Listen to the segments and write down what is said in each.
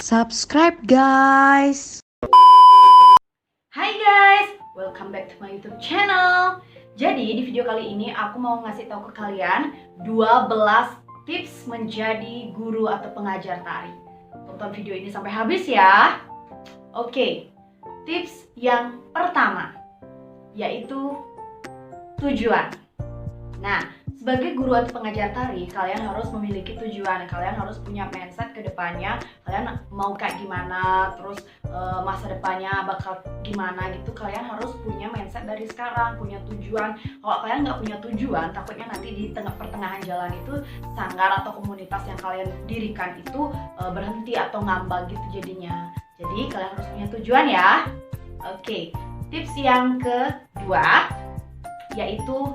subscribe guys. Hai guys, welcome back to my YouTube channel. Jadi di video kali ini aku mau ngasih tahu ke kalian 12 tips menjadi guru atau pengajar tari. Tonton video ini sampai habis ya. Oke, tips yang pertama yaitu tujuan. Nah, sebagai guru atau pengajar tari, kalian harus memiliki tujuan. Kalian harus punya mindset ke depannya. Kalian mau kayak gimana, terus masa depannya bakal gimana gitu. Kalian harus punya mindset dari sekarang, punya tujuan. Kalau kalian nggak punya tujuan, takutnya nanti di tengah pertengahan jalan itu sanggar atau komunitas yang kalian dirikan itu berhenti atau ngambang gitu jadinya. Jadi kalian harus punya tujuan ya. Oke, tips yang kedua yaitu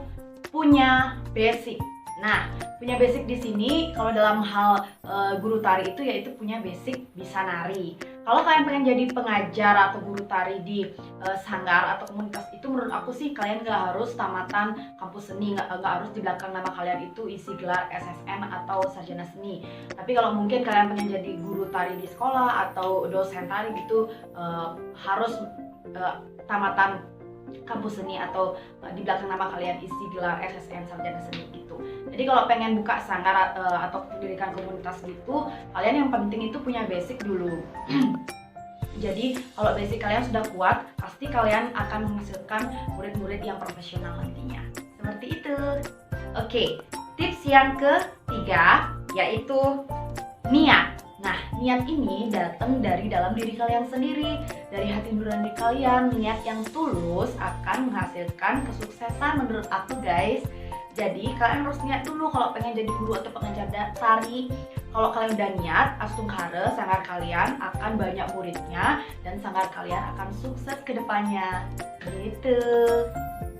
punya basic. Nah, punya basic di sini kalau dalam hal guru tari itu yaitu punya basic bisa nari. Kalau kalian pengen jadi pengajar atau guru tari di sanggar atau komunitas itu, menurut aku sih kalian nggak harus tamatan kampus seni, nggak harus di belakang nama kalian itu isi gelar SSN atau sarjana seni. Tapi kalau mungkin kalian pengen jadi guru tari di sekolah atau dosen tari gitu, harus tamatan kampus seni atau di belakang nama kalian isi gelar SSN sarjana seni gitu. Jadi kalau pengen buka sanggar atau mendirikan komunitas gitu, kalian yang penting itu punya basic dulu. Jadi kalau basic kalian sudah kuat, pasti kalian akan menghasilkan murid-murid yang profesional nantinya. Seperti itu. Oke, tips yang ketiga yaitu niat. Nah, niat ini datang dari dalam diri kalian sendiri, dari hati nurani kalian. Niat yang tulus akan menghasilkan kesuksesan menurut aku guys. Jadi kalian harus niat dulu kalau pengen jadi guru atau pengajar tari. Kalau kalian udah niat, astungkara sanggar kalian akan banyak muridnya dan sanggar kalian akan sukses ke depannya. Gitu.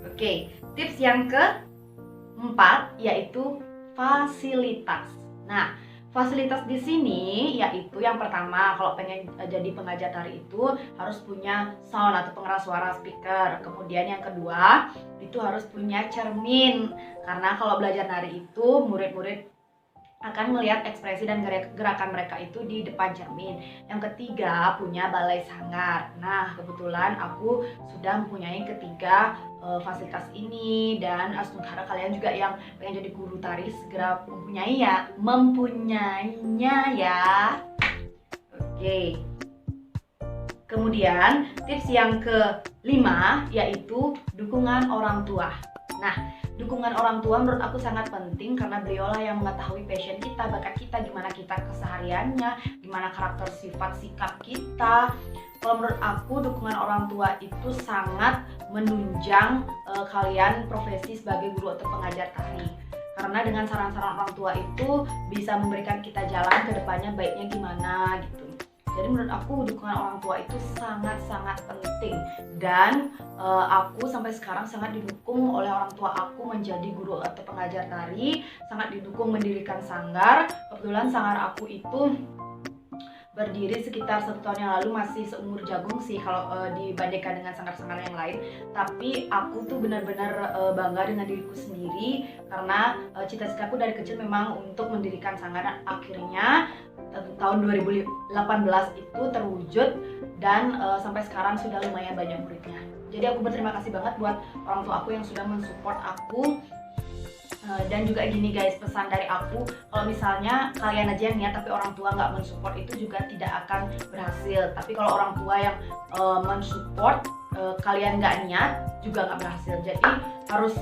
Oke, tips yang keempat yaitu fasilitas. Nah, fasilitas di sini yaitu yang pertama, kalau pengen jadi pengajar tari itu harus punya sound atau pengeras suara speaker. Kemudian yang kedua itu harus punya cermin, karena kalau belajar nari itu murid-murid akan melihat ekspresi dan gerakan mereka itu di depan cermin. Yang ketiga punya balai sanggar. Nah, kebetulan aku sudah mempunyai ketiga fasilitas ini, dan astungkara kalian juga yang pengen jadi guru tari segera mempunyainya ya. Oke. Kemudian tips yang kelima yaitu dukungan orang tua. Nah, dukungan orang tua menurut aku sangat penting karena beliaulah yang mengetahui passion kita, bakat kita, gimana kita kesehariannya, gimana karakter sifat sikap kita. Kalau menurut aku dukungan orang tua itu sangat menunjang kalian profesi sebagai guru atau pengajar tari. Karena dengan saran-saran orang tua itu bisa memberikan kita jalan ke depannya baiknya gimana gitu. Jadi menurut aku dukungan orang tua itu sangat-sangat penting, dan aku sampai sekarang sangat didukung oleh orang tua aku menjadi guru atau pengajar tari, sangat didukung mendirikan sanggar. Kebetulan sanggar aku itu berdiri sekitar 1 tahun yang lalu, masih seumur jagung sih kalau dibandingkan dengan sanggar-sanggar yang lain. Tapi aku tuh benar-benar bangga dengan diriku sendiri karena cita-citaku dari kecil memang untuk mendirikan sanggar. Akhirnya tahun 2018 itu terwujud dan sampai sekarang sudah lumayan banyak muridnya. Jadi aku berterima kasih banget buat orang tua aku yang sudah mensupport aku. Dan juga gini guys, pesan dari aku, kalau misalnya kalian aja yang niat tapi orang tua nggak mensupport itu juga tidak akan berhasil. Tapi kalau orang tua yang mensupport, kalian nggak niat juga nggak berhasil. Jadi harus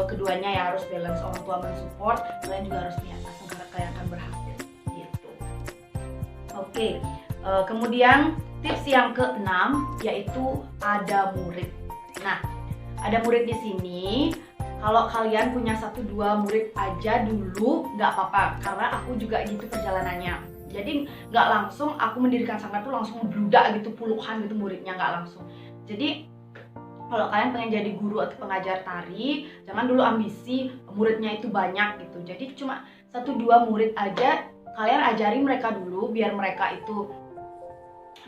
keduanya ya, harus balance. Orang tua mensupport, kalian juga harus niat, agar kalian akan berhasil gitu. Oke, kemudian tips yang keenam yaitu ada murid. Nah, ada murid di sini. Kalau kalian punya 1-2 murid aja dulu nggak apa-apa, karena aku juga gitu perjalanannya. Jadi nggak langsung aku mendirikan sanggar tuh langsung membludak gitu puluhan gitu muridnya, nggak langsung. Jadi kalau kalian pengen jadi guru atau pengajar tari, jangan dulu ambisi muridnya itu banyak gitu. Jadi cuma 1-2 murid aja kalian ajari mereka dulu biar mereka itu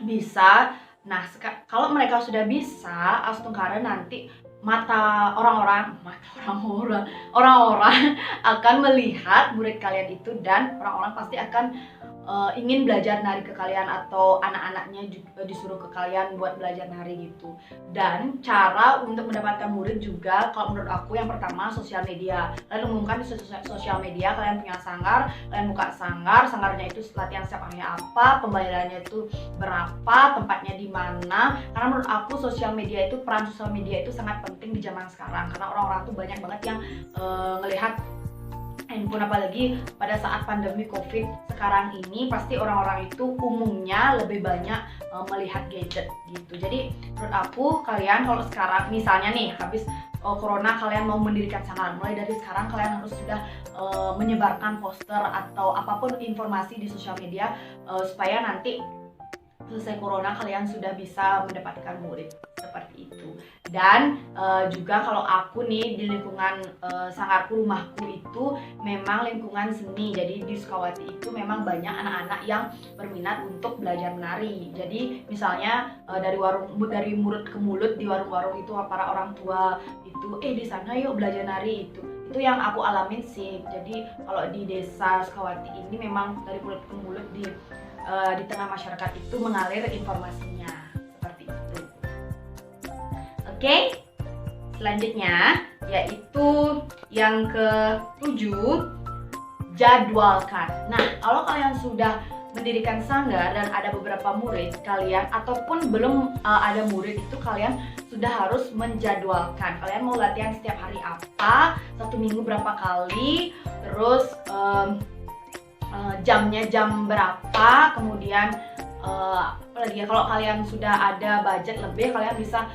bisa. Nah, kalau mereka sudah bisa, astungkara nanti orang-orang akan melihat murid kalian itu, dan orang-orang pasti akan ingin belajar nari ke kalian atau anak-anaknya juga disuruh ke kalian buat belajar nari gitu. Dan cara untuk mendapatkan murid juga kalau menurut aku yang pertama sosial media. Kalian umumkan di sosial media kalian punya sanggar, kalian buka sanggar, sanggarnya itu latihan setiap hari apa, pembayarannya itu berapa, tempatnya di mana. Karena menurut aku peran sosial media itu sangat penting di zaman sekarang karena orang-orang tuh banyak banget yang ngelihat handphone, apalagi pada saat pandemi COVID sekarang ini pasti orang-orang itu umumnya lebih banyak melihat gadget gitu. Jadi menurut aku kalian kalau sekarang misalnya nih habis corona kalian mau mendirikan sanggar, mulai dari sekarang kalian harus sudah menyebarkan poster atau apapun informasi di sosial media supaya nanti selesai corona kalian sudah bisa mendapatkan murid seperti itu. Dan juga kalau aku nih di lingkungan sanggarku, rumahku itu memang lingkungan seni. Jadi di Sukawati itu memang banyak anak-anak yang berminat untuk belajar menari. Jadi misalnya dari mulut ke mulut di warung-warung itu para orang tua itu di sana yuk belajar nari itu yang aku alamin sih. Jadi kalau di desa Sukawati ini memang dari mulut ke mulut di tengah masyarakat itu mengalir informasinya seperti itu. Oke, selanjutnya yaitu yang ke-7, jadwalkan. Nah, kalau kalian sudah mendirikan sanggar dan ada beberapa murid kalian ataupun belum ada murid itu kalian sudah harus menjadwalkan. Kalian mau latihan setiap hari apa, satu minggu berapa kali, terus jamnya jam berapa, kemudian apalagi ya, kalau kalian sudah ada budget lebih kalian bisa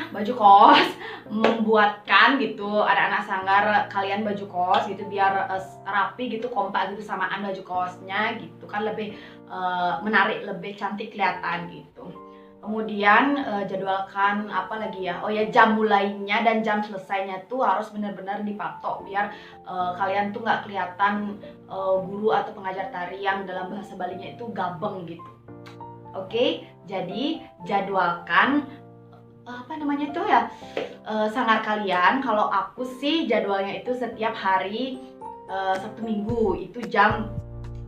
baju kos, membuatkan gitu anak-anak sanggar kalian baju kos gitu biar rapi gitu, kompak gitu, samaan baju kosnya gitu kan, lebih menarik, lebih cantik kelihatan gitu. Kemudian jadwalkan apa lagi ya, jam mulainya dan jam selesainya tuh harus benar-benar dipatok biar kalian tuh nggak kelihatan guru atau pengajar tari yang dalam bahasa Balinya itu gabeng gitu. Oke, jadi jadwalkan sanggar kalian. Kalau aku sih jadwalnya itu setiap hari Sabtu Minggu itu jam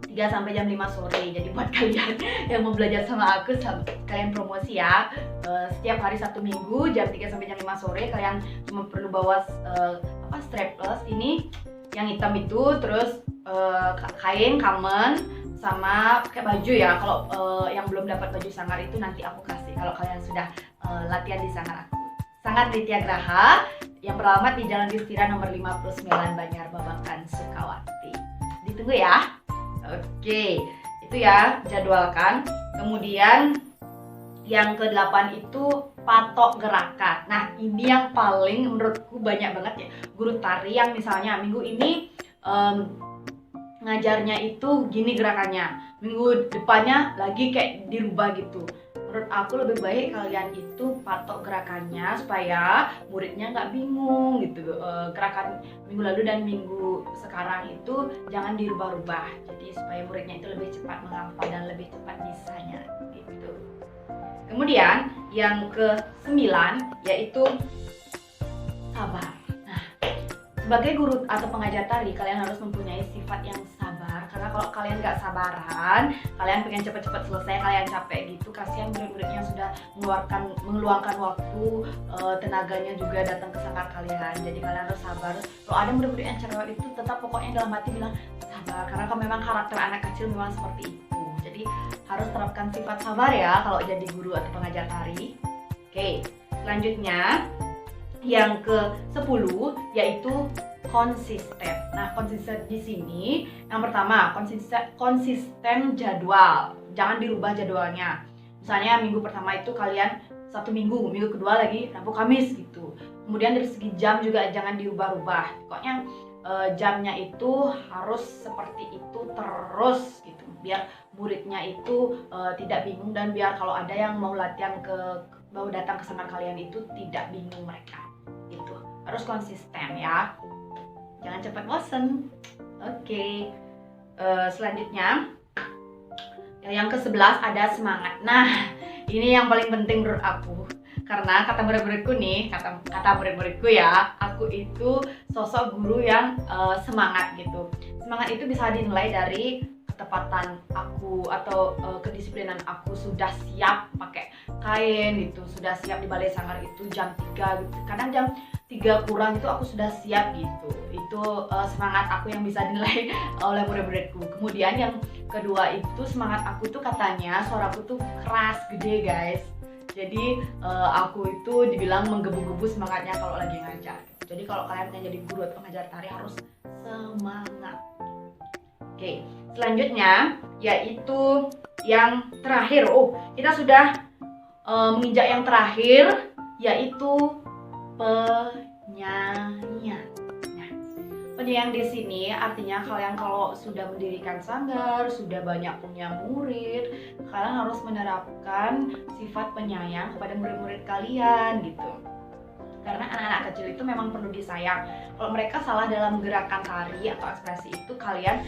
3 sampai jam 5 sore. Jadi buat kalian yang mau belajar sama aku, kalian promosi ya. Setiap hari Sabtu Minggu jam 3 sampai jam 5 sore kalian cuma perlu bawa strapless ini yang hitam itu, terus kain, kamen, sama pakai baju ya. Kalau yang belum dapat baju sanggar itu nanti aku kasih kalau kalian sudah latihan di sanggar aku. Sanggar Ditya Graha yang beralamat di Jalan Distira nomor 59 Banjar Babakan, Sukawati. Ditunggu ya. Oke, itu ya jadwalkan. Kemudian yang ke-8 itu patok gerakan. Nah, ini yang paling menurutku banyak banget ya guru tari yang misalnya minggu ini ngajarnya itu gini gerakannya, minggu depannya lagi kayak dirubah gitu. Menurut aku lebih baik kalian itu patok gerakannya supaya muridnya nggak bingung gitu. Gerakan minggu lalu dan minggu sekarang itu jangan dirubah-rubah. Jadi supaya muridnya itu lebih cepat menghafal dan lebih cepat bisanya gitu. Kemudian yang ke-9 yaitu sabar. Nah, sebagai guru atau pengajar tari kalian harus mempunyai sifat yang sabar. Karena kalau kalian nggak sabaran, kalian pengen cepet-cepet selesai, kalian capek gitu, kasihan murid-muridnya sudah mengeluarkan waktu, tenaganya juga datang ke sanggar kalian. Jadi kalian harus sabar. Kalau ada murid-murid yang cerewet itu tetap pokoknya dalam hati bilang sabar, karena kalau memang karakter anak kecil memang seperti itu. Jadi harus terapkan sifat sabar ya kalau jadi guru atau pengajar tari. Oke, selanjutnya yang ke-10 yaitu konsisten. Nah, konsisten di sini yang pertama konsisten jadwal. Jangan dirubah jadwalnya. Misalnya minggu pertama itu kalian Sabtu Minggu, minggu kedua lagi Rabu Kamis gitu. Kemudian dari segi jam juga jangan diubah-ubah. Pokoknya jamnya itu harus seperti itu terus gitu. Biar muridnya itu tidak bingung dan biar kalau ada yang mau datang ke sanggar kalian itu tidak bingung mereka. Itu harus konsisten ya. Jangan cepat bosen. Oke. Selanjutnya yang ke-11 ada semangat. Nah, ini yang paling penting menurut aku. Karena kata murid-muridku ya, aku itu sosok guru yang semangat gitu. semangat itu bisa dinilai dari ketepatan aku atau kedisiplinan aku, sudah siap pakai kain gitu, sudah siap di balai sanggar itu jam 3 gitu. Kadang jam 3 kurang itu aku sudah siap gitu. Itu semangat aku yang bisa dinilai oleh murid-muridku. Kemudian yang kedua itu semangat aku tuh katanya suaraku tuh keras, gede guys. Jadi aku itu dibilang menggebu-gebu semangatnya kalau lagi ngajar. Jadi kalau kalian pengen jadi guru atau pengajar tari harus semangat. Oke, selanjutnya yaitu yang terakhir. Oh, kita sudah menginjak yang terakhir, yaitu penyanyian. Nah, penyanyian di sini artinya kalian kalau sudah mendirikan sanggar, sudah banyak punya murid, kalian harus menerapkan sifat penyayang kepada murid-murid kalian gitu. Karena anak-anak kecil itu memang perlu disayang. Kalau mereka salah dalam gerakan tari atau ekspresi itu, kalian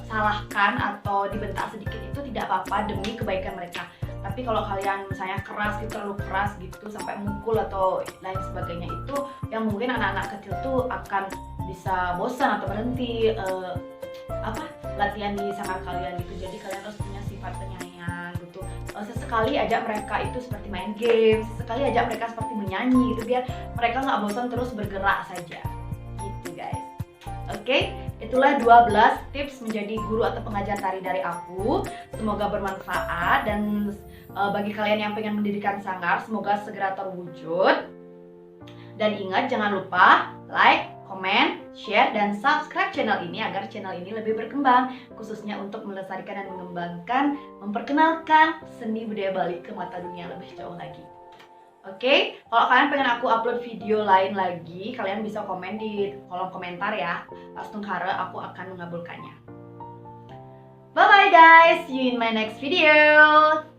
salahkan atau dibentak sedikit itu tidak apa-apa demi kebaikan mereka. Tapi kalau kalian misalnya keras gitu, terlalu keras gitu sampai mukul atau lain sebagainya, itu yang mungkin anak-anak kecil tuh akan bisa bosan atau berhenti latihan di sanggar kalian gitu. Jadi kalian harus punya sifat penyayang gitu. Sesekali ajak mereka itu seperti main game, sesekali ajak mereka seperti menyanyi gitu, biar mereka nggak bosan terus bergerak saja gitu guys. Oke, itulah 12 tips menjadi guru atau pengajar tari dari aku. Semoga bermanfaat, dan bagi kalian yang pengen mendirikan sanggar, semoga segera terwujud. Dan ingat, jangan lupa like, komen, share, dan subscribe channel ini agar channel ini lebih berkembang, khususnya untuk melestarikan dan mengembangkan, memperkenalkan seni budaya Bali ke mata dunia lebih jauh lagi. Oke, kalau kalian pengen aku upload video lain lagi, kalian bisa komen di kolom komentar ya. Langsung aku akan mengabulkannya. Bye bye guys, see you in my next video.